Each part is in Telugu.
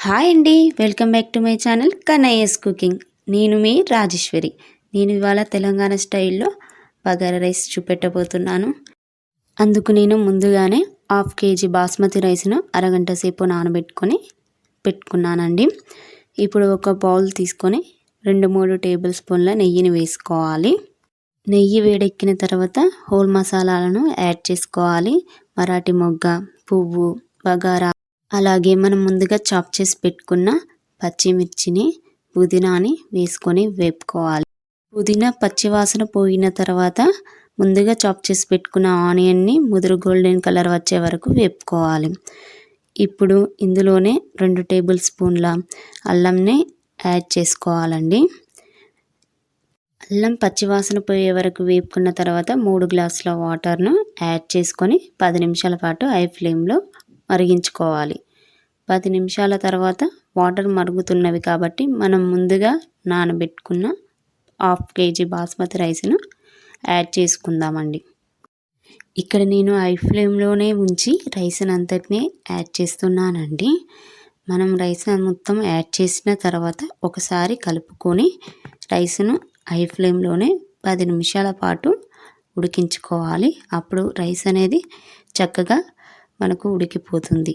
హాయ్ అండి, welcome back to my channel Kannayya's cooking. నేను మీ రాజేశ్వరి. నేను ఇవాళ తెలంగాణ స్టైల్లో బగారా రైస్ చూపెట్టబోతున్నాను. అందుకు నేను ముందుగానే 1/2 kg బాస్మతి రైస్ను అరగంట సేపు నానబెట్టుకొని పెట్టుకున్నానండి. ఇప్పుడు ఒక బౌల్ తీసుకొని 2-3 టేబుల్ స్పూన్ల నెయ్యిని వేసుకోవాలి. నెయ్యి వేడెక్కిన తర్వాత హోల్ మసాలాలను యాడ్ చేసుకోవాలి. మరాఠీ మొగ్గ, పువ్వు, బగారా, అలాగే మనం ముందుగా చాప్ చేసి పెట్టుకున్న పచ్చిమిర్చిని, పుదీనాని వేసుకొని వేపుకోవాలి. పుదీనా పచ్చివాసన పోయిన తర్వాత ముందుగా చాప్ చేసి పెట్టుకున్న ఆనియన్ని ముదురు గోల్డెన్ కలర్ వచ్చే వరకు వేపుకోవాలి. ఇప్పుడు ఇందులోనే 2 టేబుల్ స్పూన్ల అల్లంని యాడ్ చేసుకోవాలండి. అల్లం పచ్చివాసన పోయే వరకు వేపుకున్న తర్వాత 3 గ్లాసుల వాటర్ను యాడ్ చేసుకొని 10 నిమిషాల పాటు హై ఫ్లేమ్లో మరిగించుకోవాలి. 10 నిమిషాల తర్వాత వాటర్ మరుగుతున్నవి కాబట్టి మనం ముందుగా నానబెట్టుకున్న 1/2 kg బాస్మతి రైస్ను యాడ్ చేసుకుందామండి. ఇక్కడ నేను హై ఫ్లేమ్లోనే ఉంచి రైస్ని అంతటినీ యాడ్ చేస్తున్నానండి. మనం రైస్ మొత్తం యాడ్ చేసిన తర్వాత ఒకసారి కలుపుకొని రైస్ను హై ఫ్లేమ్లోనే 10 నిమిషాల పాటు ఉడికించుకోవాలి. అప్పుడు రైస్ అనేది చక్కగా మనకు ఉడికిపోతుంది.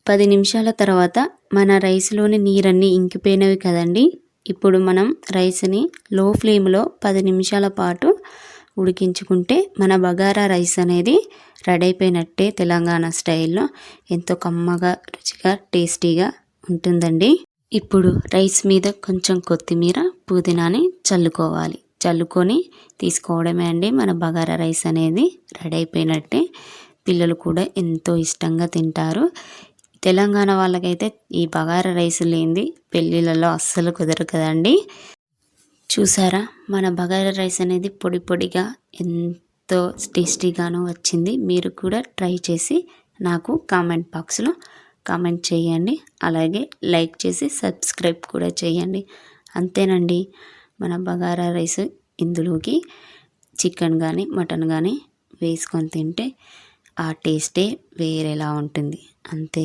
10 నిమిషాల తర్వాత మన రైస్లోని నీరన్నీ ఇంకిపోయినవి కదండి. ఇప్పుడు మనం రైస్ని లో ఫ్లేమ్లో 10 నిమిషాల పాటు ఉడికించుకుంటే మన బగారా రైస్ అనేది రెడీ అయిపోయినట్టే. తెలంగాణ స్టైల్లో ఎంతో కమ్మగా, రుచిగా, టేస్టీగా ఉంటుందండి. ఇప్పుడు రైస్ మీద కొంచెం కొత్తిమీర, పుదీనాని చల్లుకోవాలి. చల్లుకొని తీసుకోవడమే అండి. మన బగారా రైస్ అనేది రెడీ అయిపోయినట్టే. పిల్లలు కూడా ఎంతో ఇష్టంగా తింటారు. తెలంగాణ వాళ్ళకైతే ఈ బగారా రైస్ లేనిది పెళ్ళిళ్ళలో అస్సలు కుదరదు కదండి. చూసారా, మన బగారా రైస్ అనేది పొడి పొడిగా ఎంతో టేస్టీగాను వచ్చింది. మీరు కూడా ట్రై చేసి నాకు కామెంట్ బాక్స్లో కామెంట్ చేయండి. అలాగే లైక్ చేసి సబ్స్క్రైబ్ కూడా చేయండి. అంతేనండి, మన బగారా రైస్ ఇందులోకి చికెన్ కానీ మటన్ కానీ వేసుకొని తింటే ఆ టేస్టే వేరేలా ఉంటుంది. అంతే.